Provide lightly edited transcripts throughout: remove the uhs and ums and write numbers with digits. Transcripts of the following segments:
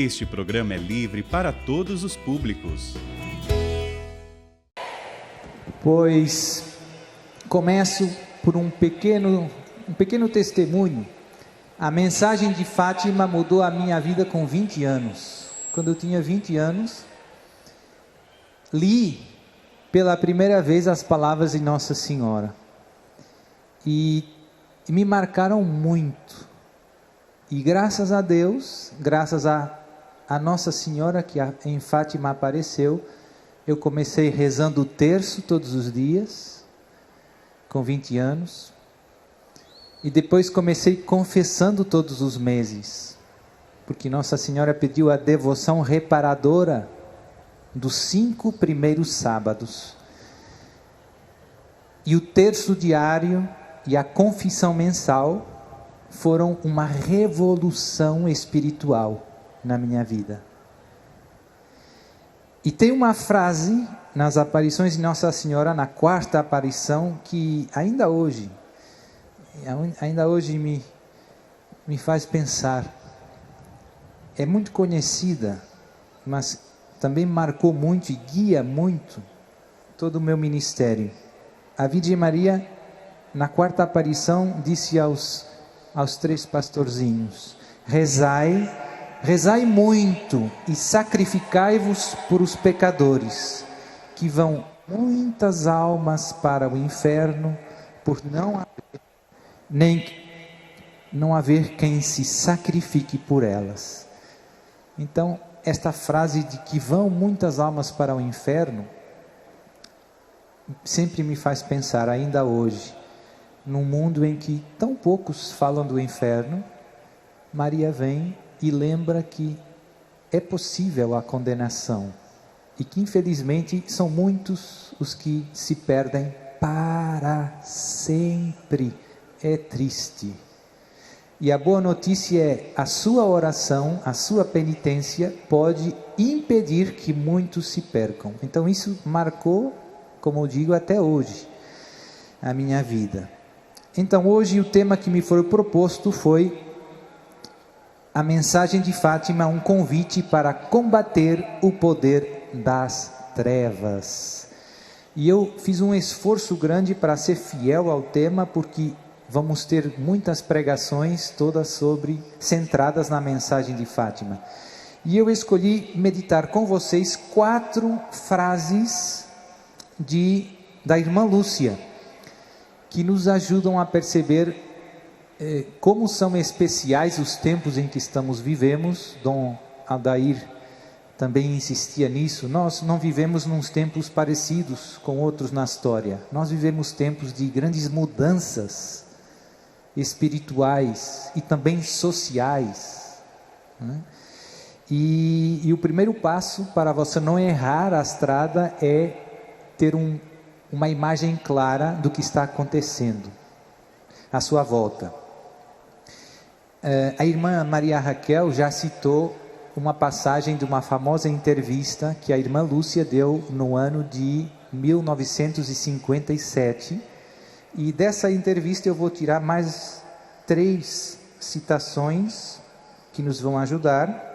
Este programa é livre para todos os públicos. Pois começo por um pequeno testemunho. A mensagem de Fátima mudou a minha vida com 20 anos. Quando eu tinha 20 anos, li pela primeira vez as palavras de Nossa Senhora. E me marcaram muito. E graças a Deus, graças a Nossa Senhora que em Fátima apareceu, eu comecei rezando o terço todos os dias, com 20 anos. E depois comecei confessando todos os meses, porque Nossa Senhora pediu a devoção reparadora dos 5 primeiros sábados. E o terço diário e a confissão mensal foram uma revolução espiritual na minha vida. E tem uma frase nas aparições de Nossa Senhora, na 4ª aparição, que ainda hoje me faz pensar. É muito conhecida, mas também marcou muito e guia muito todo o meu ministério. A Virgem Maria, na 4ª aparição, disse aos 3 pastorzinhos: rezai muito e sacrificai-vos por os pecadores, que vão muitas almas para o inferno, por não haver quem se sacrifique por elas. Então, esta frase de que vão muitas almas para o inferno sempre me faz pensar, ainda hoje, num mundo em que tão poucos falam do inferno, Maria vem e lembra que é possível a condenação e que infelizmente são muitos os que se perdem para sempre. É triste. E a boa notícia é: a sua oração, a sua penitência pode impedir que muitos se percam. Então isso marcou, como eu digo, até hoje a minha vida. Então hoje o tema que me foi proposto foi a mensagem de Fátima, um convite para combater o poder das trevas. E eu fiz um esforço grande para ser fiel ao tema, porque vamos ter muitas pregações, todas centradas na mensagem de Fátima. E eu escolhi meditar com vocês 4 frases da irmã Lúcia, que nos ajudam a perceber como são especiais os tempos em que vivemos. Dom Aldair também insistia nisso. Nós não vivemos nos tempos parecidos com outros na história. Nós vivemos tempos de grandes mudanças espirituais e também sociais, né? E o primeiro passo para você não errar a estrada é ter uma imagem clara do que está acontecendo à sua volta. A irmã Maria Raquel já citou uma passagem de uma famosa entrevista que a irmã Lúcia deu no ano de 1957, e dessa entrevista eu vou tirar mais 3 citações que nos vão ajudar,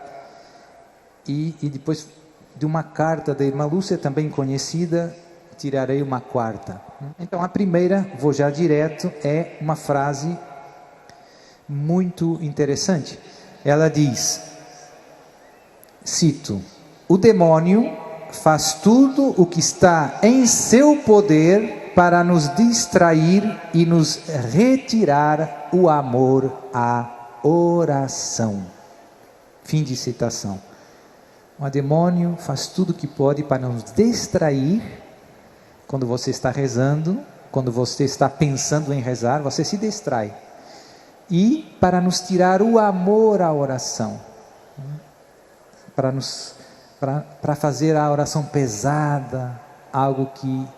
e depois de uma carta da irmã Lúcia, também conhecida, tirarei uma 4ª. Então a primeira, vou já direto, é uma frase muito interessante. Ela diz, cito: o demônio faz tudo o que está em seu poder para nos distrair e nos retirar o amor à oração. Fim de citação. O demônio faz tudo o que pode para nos distrair. Quando você está rezando, quando você está pensando em rezar, você se distrai. E para nos tirar o amor à oração, para fazer a oração pesada, algo que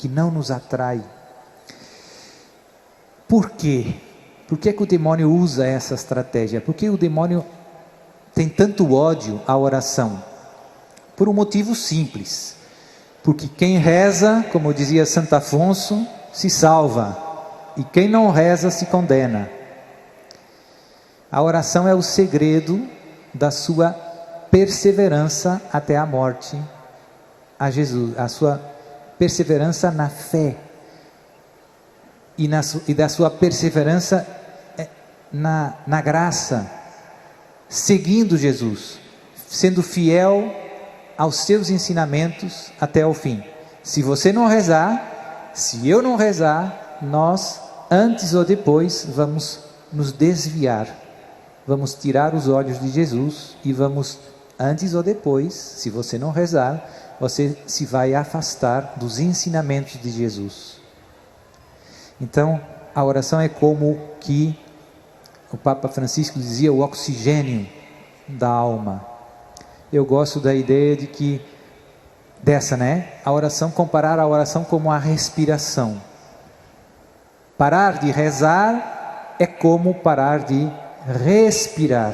não nos atrai. Por quê? Por que o demônio usa essa estratégia? Por que o demônio tem tanto ódio à oração? Por um motivo simples: porque quem reza, como dizia Santo Afonso, se salva, e quem não reza se condena. A oração é o segredo da sua perseverança até a morte a Jesus, a sua perseverança na fé e da sua perseverança na graça, seguindo Jesus, sendo fiel aos seus ensinamentos até o fim. Se você não rezar, se eu não rezar, nós, antes ou depois, vamos nos desviar, vamos tirar os olhos de Jesus e vamos, antes ou depois, se você não rezar, você se vai afastar dos ensinamentos de Jesus. Então, a oração é como que o Papa Francisco dizia, o oxigênio da alma. Eu gosto da ideia de que, a oração, comparar a oração como a respiração. Parar de rezar é como parar de respirar.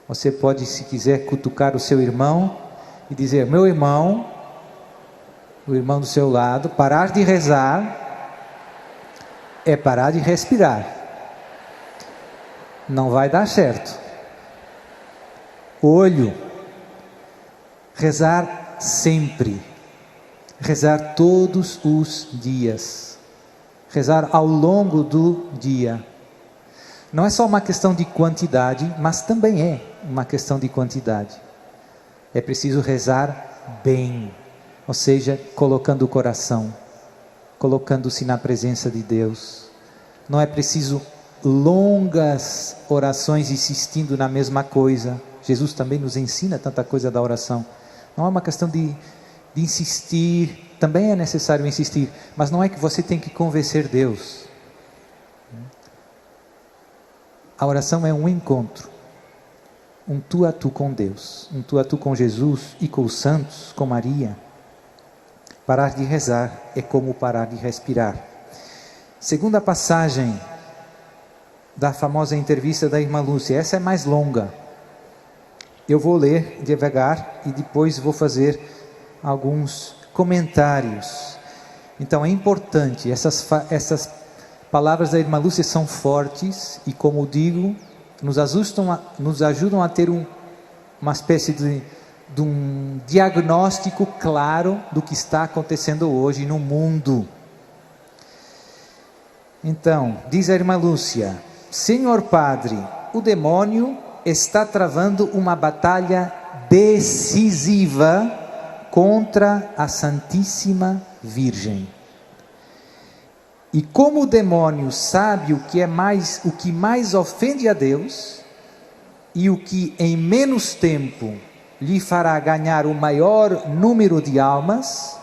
Você pode, se quiser, cutucar o seu irmão e dizer, meu irmão, o irmão do seu lado, parar de rezar é parar de respirar. Não vai dar certo. Olho, rezar sempre, rezar todos os dias, rezar ao longo do dia. Não é só uma questão de quantidade, mas também é uma questão de quantidade. É preciso rezar bem, ou seja, colocando o coração, colocando-se na presença de Deus. Não é preciso longas orações insistindo na mesma coisa. Jesus também nos ensina tanta coisa da oração. Não é uma questão de insistir, também é necessário insistir, mas não é que você tem que convencer Deus. A oração é um encontro, um tu a tu com Deus, um tu a tu com Jesus e com os santos, com Maria. Parar de rezar é como parar de respirar. Segunda passagem da famosa entrevista da irmã Lúcia, essa é mais longa. Eu vou ler devagar e depois vou fazer alguns comentários. Então é importante, essas palavras da irmã Lúcia são fortes e, como digo, nos ajudam a ter uma espécie de um diagnóstico claro do que está acontecendo hoje no mundo. Então, diz a irmã Lúcia, Senhor Padre, o demônio está travando uma batalha decisiva contra a Santíssima Virgem. E como o demônio sabe o que mais ofende a Deus e o que em menos tempo lhe fará ganhar o maior número de almas,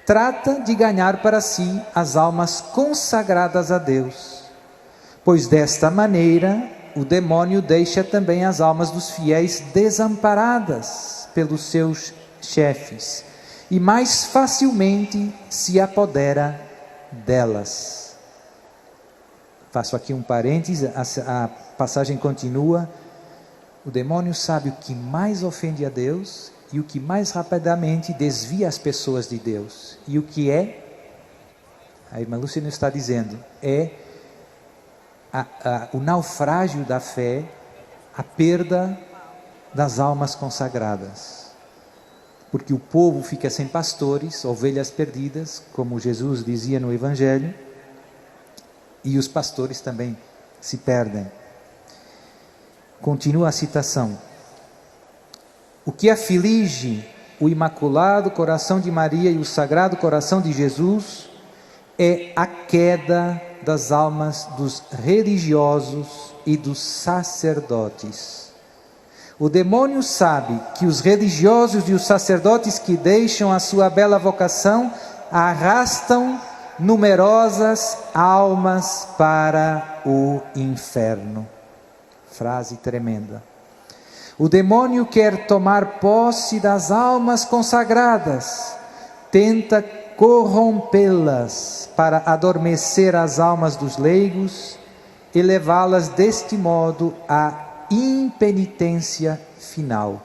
trata de ganhar para si as almas consagradas a Deus, pois desta maneira o demônio deixa também as almas dos fiéis desamparadas pelos seus chefes e mais facilmente se apodera delas. Faço aqui um parêntese, a passagem continua. O demônio sabe o que mais ofende a Deus e o que mais rapidamente desvia as pessoas de Deus. E o que é? A irmã Lúcia nos está dizendo, é o naufrágio da fé, a perda das almas consagradas. Porque o povo fica sem pastores, ovelhas perdidas, como Jesus dizia no Evangelho, e os pastores também se perdem. Continua a citação. O que aflige o Imaculado Coração de Maria e o Sagrado Coração de Jesus é a queda das almas dos religiosos e dos sacerdotes. O demônio sabe que os religiosos e os sacerdotes que deixam a sua bela vocação arrastam numerosas almas para o inferno. Frase tremenda. O demônio quer tomar posse das almas consagradas, tenta corrompê-las para adormecer as almas dos leigos e levá-las deste modo à impenitência final,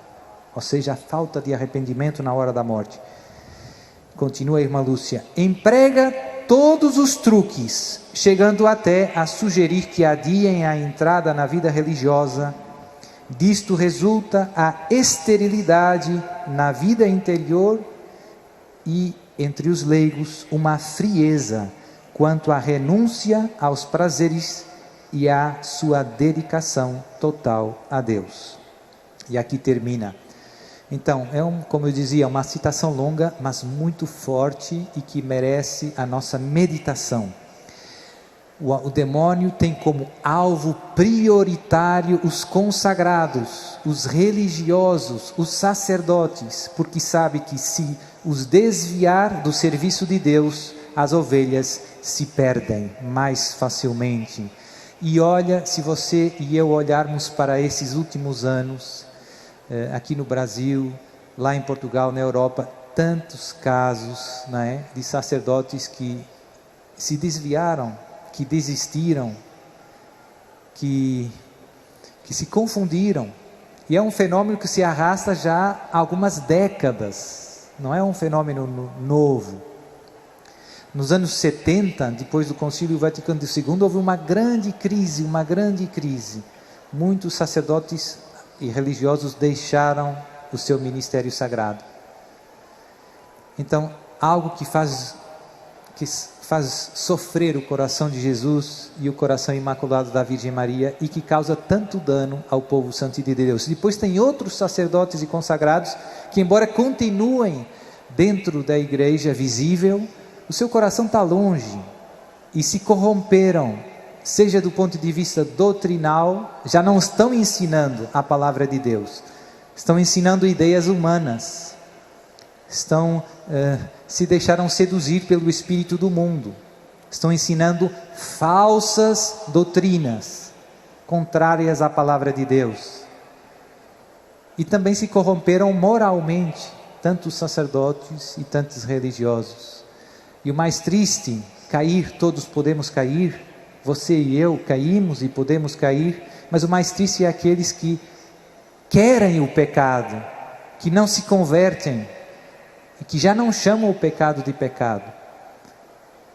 ou seja, a falta de arrependimento na hora da morte. Continua a irmã Lúcia, emprega todos os truques, chegando até a sugerir que adiem a entrada na vida religiosa Disto resulta a esterilidade na vida interior e, entre os leigos, uma frieza quanto à renúncia aos prazeres e à sua dedicação total a Deus. E aqui termina. Então, como eu dizia, uma citação longa, mas muito forte e que merece a nossa meditação. O demônio tem como alvo prioritário os consagrados, os religiosos, os sacerdotes, porque sabe que se os desviar do serviço de Deus, as ovelhas se perdem mais facilmente. E olha, se você e eu olharmos para esses últimos anos, aqui no Brasil, lá em Portugal, na Europa, tantos casos, né, de sacerdotes que se desviaram, que desistiram, que se confundiram. E é um fenômeno que se arrasta já há algumas décadas, não é um fenômeno novo. Nos anos 70, depois do Concílio Vaticano II, houve uma grande crise. Muitos sacerdotes e religiosos deixaram o seu ministério sagrado. Então, algo que faz sofrer o coração de Jesus e o coração imaculado da Virgem Maria e que causa tanto dano ao povo santo de Deus. Depois tem outros sacerdotes e consagrados que, embora continuem dentro da igreja visível, o seu coração está longe e se corromperam, seja do ponto de vista doutrinal, já não estão ensinando a palavra de Deus, estão ensinando ideias humanas, se deixaram seduzir pelo espírito do mundo, estão ensinando falsas doutrinas, contrárias à palavra de Deus, e também se corromperam moralmente, tantos sacerdotes e tantos religiosos. E o mais triste, todos podemos cair, você e eu caímos e podemos cair, mas o mais triste é aqueles que querem o pecado, que não se convertem, e que já não chamam o pecado de pecado.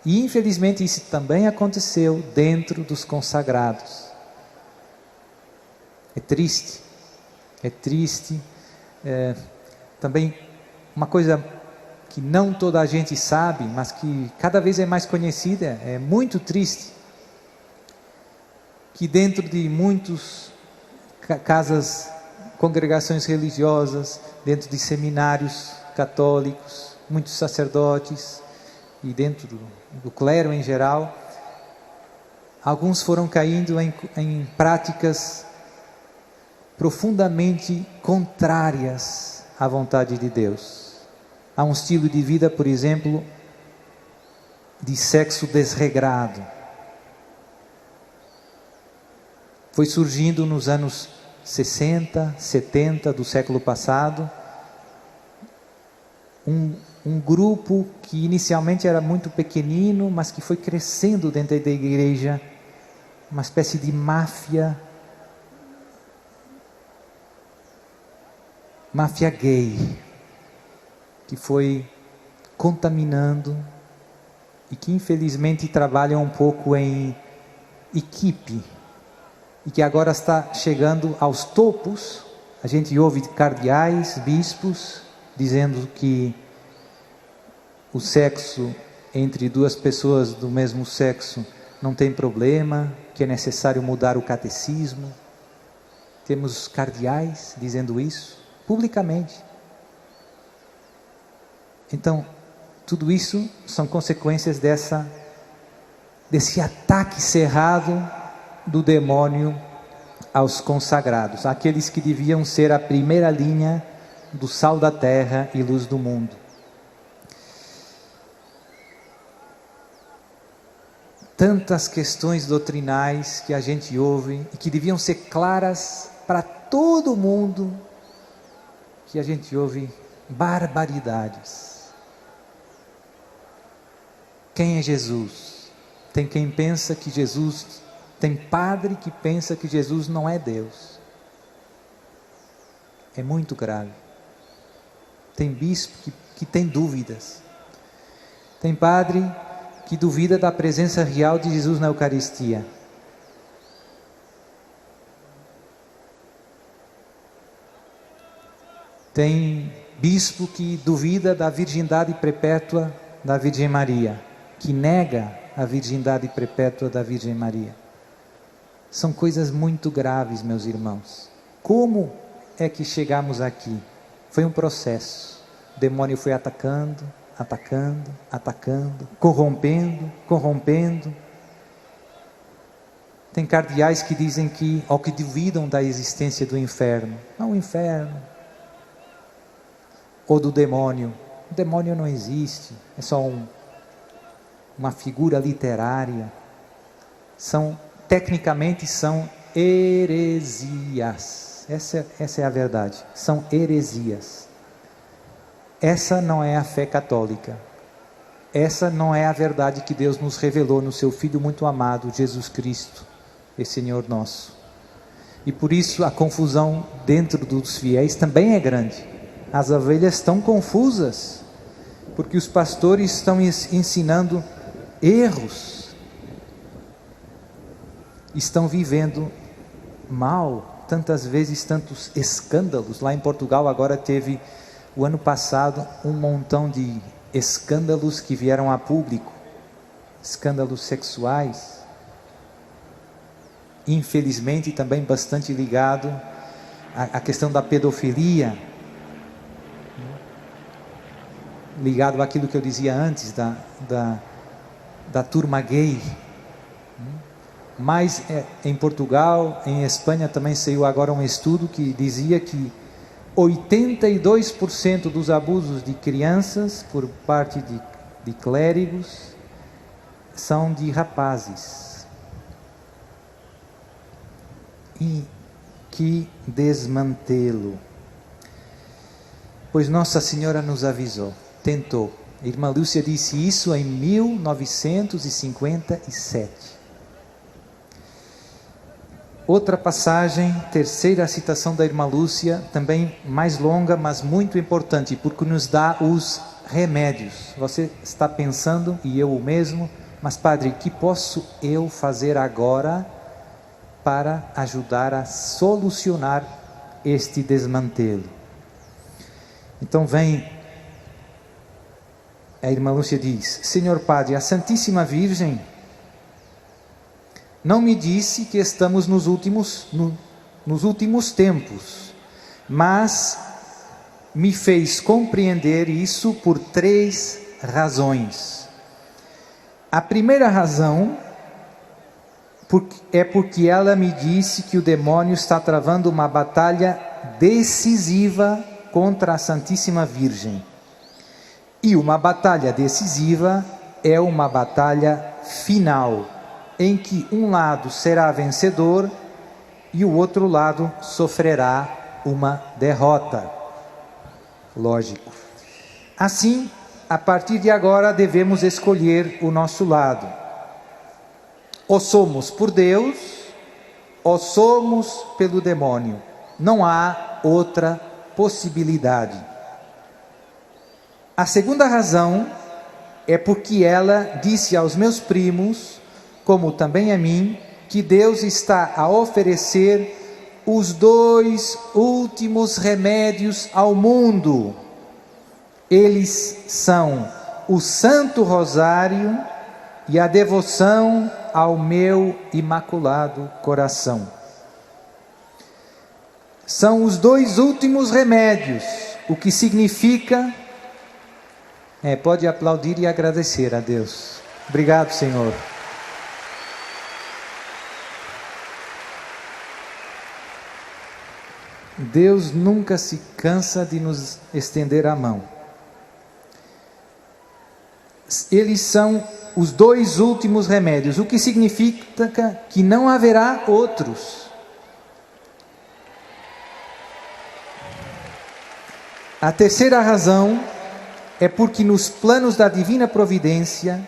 E infelizmente isso também aconteceu dentro dos consagrados. É triste. Também uma coisa que não toda a gente sabe, mas que cada vez é mais conhecida, é muito triste, que dentro de muitas congregações religiosas, dentro de seminários católicos, muitos sacerdotes e dentro do clero em geral, alguns foram caindo em práticas profundamente contrárias à vontade de Deus. Há um estilo de vida, por exemplo, de sexo desregrado. Foi surgindo nos anos 60, 70 do século passado, um grupo que inicialmente era muito pequenino, mas que foi crescendo dentro da igreja, uma espécie de máfia gay, que foi contaminando e que infelizmente trabalha um pouco em equipe e que agora está chegando aos topos. A gente ouve cardeais, bispos dizendo que o sexo entre duas pessoas do mesmo sexo não tem problema, que é necessário mudar o catecismo. Temos cardeais dizendo isso publicamente. Então, tudo isso são consequências desse ataque cerrado do demônio aos consagrados, aqueles que deviam ser a primeira linha do sal da terra e luz do mundo. Tantas questões doutrinais que a gente ouve e que deviam ser claras para todo mundo, que a gente ouve barbaridades. Quem é Jesus? Tem quem pensa que Jesus, tem padre que pensa que Jesus não é Deus. É muito grave. Tem bispo que tem dúvidas. Tem padre que duvida da presença real de Jesus na Eucaristia. Tem bispo que duvida da virgindade perpétua da Virgem Maria, que nega a virgindade perpétua da Virgem Maria. São coisas muito graves, meus irmãos. Como é que chegamos aqui? Foi um processo. O demônio foi atacando, corrompendo. Tem cardeais que dizem que, ou que duvidam da existência do inferno. Não, o inferno. Ou do demônio. O demônio não existe. É só uma figura literária. Tecnicamente são heresias. Essa é a verdade. São heresias. Essa não é a fé católica. Essa não é a verdade que Deus nos revelou no seu Filho muito amado, Jesus Cristo, e Senhor nosso. E por isso a confusão dentro dos fiéis também é grande. As ovelhas estão confusas, porque os pastores estão ensinando erros, estão vivendo mal, tantas vezes, tantos escândalos. Lá em Portugal agora teve, o ano passado, um montão de escândalos que vieram a público, escândalos sexuais, infelizmente também bastante ligado à questão da pedofilia, ligado àquilo que eu dizia antes, da turma gay. Mas em Portugal, em Espanha também saiu agora um estudo que dizia que 82% dos abusos de crianças por parte de clérigos são de rapazes. E que desmantelo! Pois Nossa Senhora nos avisou, tentou. A irmã Lúcia disse isso em 1957. Outra passagem, terceira citação da irmã Lúcia, também mais longa, mas muito importante, porque nos dá os remédios. Você está pensando, e eu o mesmo, mas padre, o que posso eu fazer agora para ajudar a solucionar este desmantelo? Então vem, a irmã Lúcia diz: Senhor Padre, a Santíssima Virgem não me disse que estamos nos últimos tempos, mas me fez compreender isso por 3 razões. A primeira razão é porque ela me disse que o demônio está travando uma batalha decisiva contra a Santíssima Virgem. E uma batalha decisiva é uma batalha final, em que um lado será vencedor e o outro lado sofrerá uma derrota. Lógico. Assim, a partir de agora devemos escolher o nosso lado. Ou somos por Deus, ou somos pelo demônio. Não há outra possibilidade. A segunda razão é porque ela disse aos meus primos, como também a mim, que Deus está a oferecer os 2 últimos remédios ao mundo. Eles são o Santo Rosário e a devoção ao meu Imaculado Coração. São os 2 últimos remédios, o que significa... pode aplaudir e agradecer a Deus. Obrigado, Senhor. Deus nunca se cansa de nos estender a mão. Eles são os 2 últimos remédios, o que significa que não haverá outros. A terceira razão é porque nos planos da divina providência,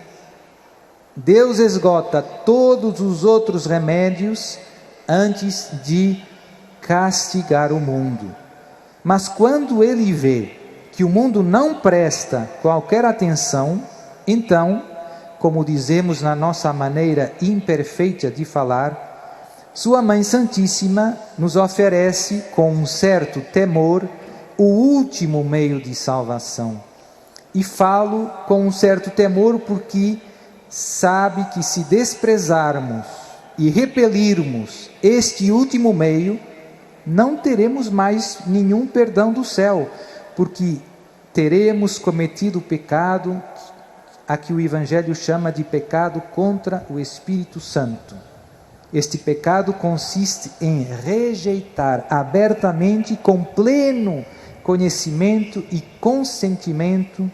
Deus esgota todos os outros remédios antes de castigar o mundo. Mas quando Ele vê que o mundo não presta qualquer atenção, então, como dizemos na nossa maneira imperfeita de falar, Sua Mãe Santíssima nos oferece com um certo temor o último meio de salvação. E falo com um certo temor, porque sabe que se desprezarmos e repelirmos este último meio, não teremos mais nenhum perdão do céu, porque teremos cometido o pecado a que o Evangelho chama de pecado contra o Espírito Santo. Este pecado consiste em rejeitar abertamente, com pleno conhecimento e consentimento,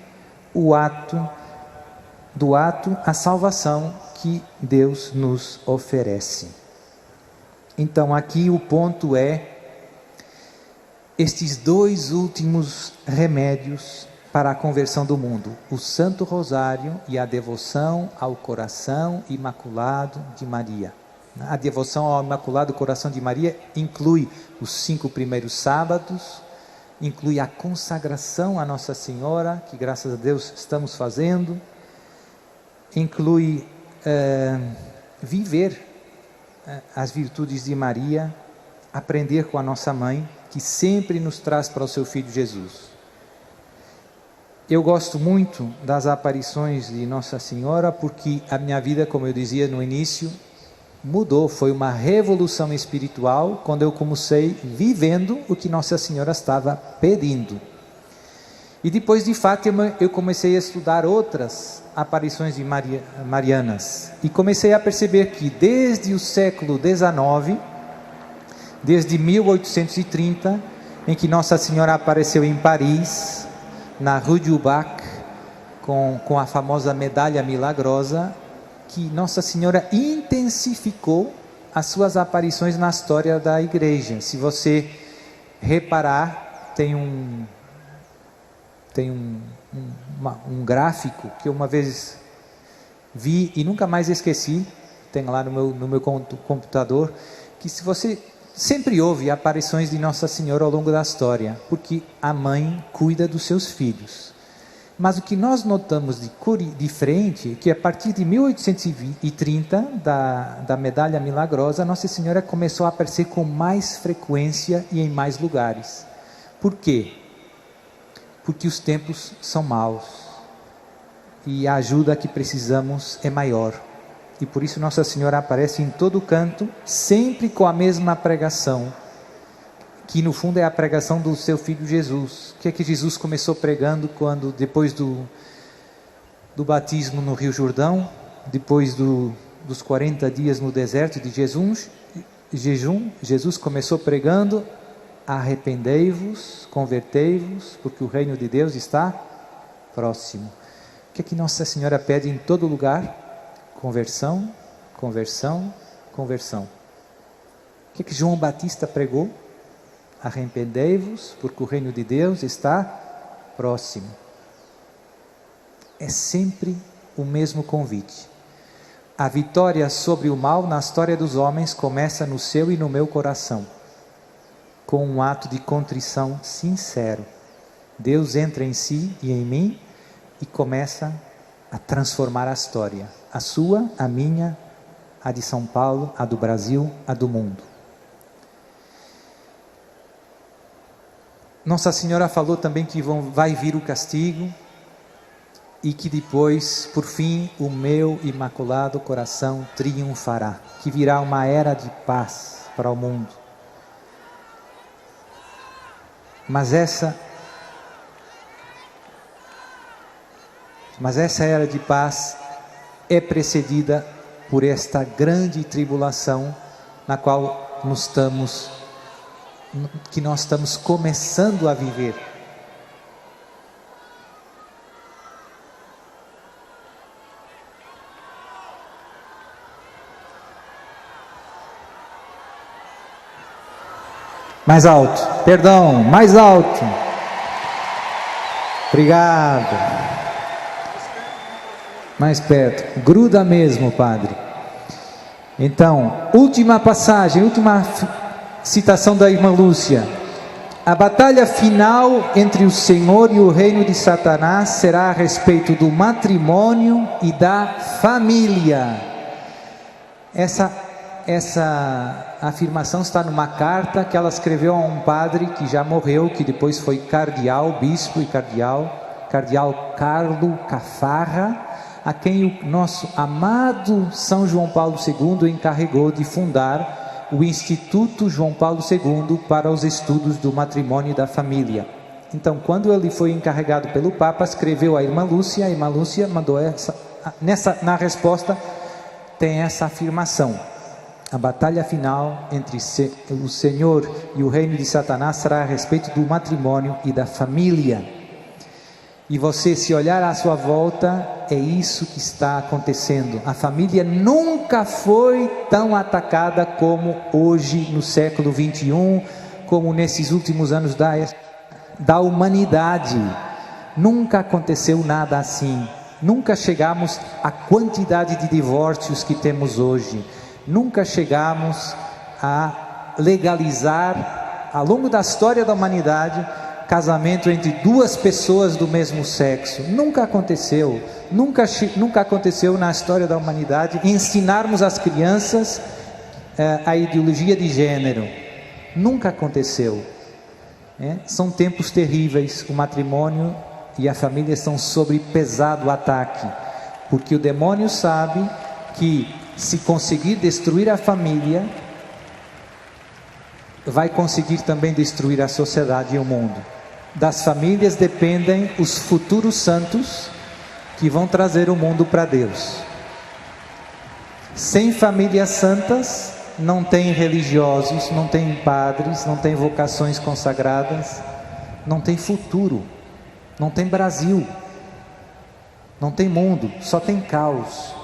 a salvação que Deus nos oferece. Então aqui o ponto é estes dois últimos remédios para a conversão do mundo: o Santo Rosário e a devoção ao coração imaculado de Maria. A devoção ao Imaculado Coração de Maria inclui os 5 primeiros sábados, inclui a consagração a Nossa Senhora, que graças a Deus estamos fazendo, inclui viver as virtudes de Maria, aprender com a nossa mãe, que sempre nos traz para o seu Filho Jesus. Eu gosto muito das aparições de Nossa Senhora, porque a minha vida, como eu dizia no início, mudou, foi uma revolução espiritual quando eu comecei vivendo o que Nossa Senhora estava pedindo. E depois de Fátima eu comecei a estudar outras aparições de marianas e comecei a perceber que desde o século XIX, desde 1830, em que Nossa Senhora apareceu em Paris, na Rue du Bac, com a famosa medalha milagrosa, que Nossa Senhora intensificou as suas aparições na história da igreja. Se você reparar, tem um gráfico que eu uma vez vi e nunca mais esqueci, tem lá no meu computador, que se você sempre houve aparições de Nossa Senhora ao longo da história, porque a mãe cuida dos seus filhos. Mas o que nós notamos de diferente é que a partir de 1830, da medalha milagrosa, Nossa Senhora começou a aparecer com mais frequência e em mais lugares. Por quê? Porque os tempos são maus e a ajuda que precisamos é maior. E por isso Nossa Senhora aparece em todo canto, sempre com a mesma pregação, que no fundo é a pregação do seu Filho Jesus. O que é que Jesus começou pregando depois do batismo no Rio Jordão, depois dos 40 dias no deserto de jejum? Jesus começou pregando: arrependei-vos, convertei-vos, porque o reino de Deus está próximo. O que é que Nossa Senhora pede em todo lugar? Conversão, conversão, conversão. O que é que João Batista pregou? Arrependei-vos, porque o reino de Deus está próximo. É sempre o mesmo convite. A vitória sobre o mal na história dos homens começa no seu e no meu coração, com um ato de contrição sincero. Deus entra em si e em mim e começa a transformar a história, a sua, a minha, a de São Paulo, a do Brasil, a do mundo. Nossa Senhora falou também que vai vir o castigo e que depois, por fim, o meu imaculado coração triunfará, que virá uma era de paz para o mundo. Mas essa era de paz é precedida por esta grande tribulação na qual nós estamos começando a viver. Mais alto, perdão, mais alto. Obrigado. Mais perto, gruda mesmo, padre. Então, última passagem, última citação da irmã Lúcia: a batalha final entre o Senhor e o reino de Satanás será a respeito do matrimônio e da família. Essa essa afirmação está numa carta que ela escreveu a um padre que já morreu, que depois foi cardeal, bispo e cardeal Carlo Cafarra, a quem o nosso amado São João Paulo II encarregou de fundar o Instituto João Paulo II para os estudos do matrimônio e da família. Então, quando ele foi encarregado pelo Papa, escreveu a irmã Lúcia mandou na resposta tem essa afirmação: a batalha final entre o Senhor e o reino de Satanás será a respeito do matrimônio e da família. E você, se olhar à sua volta, é isso que está acontecendo. A família nunca foi tão atacada como hoje, no século 21, como nesses últimos anos da humanidade. Nunca aconteceu nada assim. Nunca chegamos à quantidade de divórcios que temos hoje. Nunca chegamos a legalizar, ao longo da história da humanidade, casamento entre duas pessoas do mesmo sexo. Nunca aconteceu. Nunca aconteceu na história da humanidade ensinarmos às crianças a ideologia de gênero. Nunca aconteceu. São tempos terríveis. O matrimônio e a família estão sob pesado ataque, porque o demônio sabe que se conseguir destruir a família, vai conseguir também destruir a sociedade e o mundo. Das famílias dependem os futuros santos que vão trazer o mundo para Deus. Sem famílias santas, não tem religiosos, não tem padres, não tem vocações consagradas, não tem futuro, não tem Brasil, não tem mundo, só tem caos.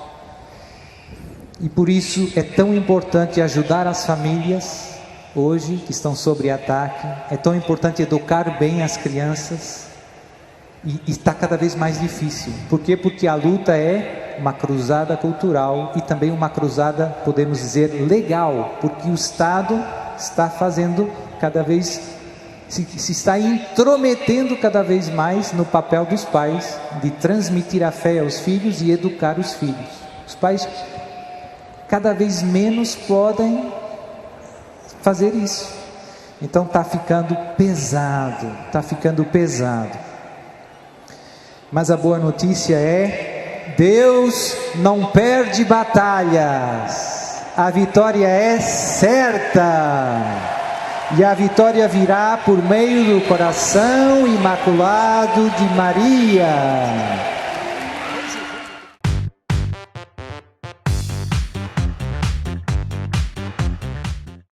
E por isso é tão importante ajudar as famílias hoje, que estão sob ataque. É tão importante educar bem as crianças, e está cada vez mais difícil. Por quê? Porque a luta é uma cruzada cultural e também uma cruzada, podemos dizer, legal, porque o Estado está fazendo cada vez, se está intrometendo cada vez mais no papel dos pais, de transmitir a fé aos filhos e educar os filhos. Os pais cada vez menos podem fazer isso. Então está ficando pesado. Mas a boa notícia é: Deus não perde batalhas. A vitória é certa. E a vitória virá por meio do coração imaculado de Maria.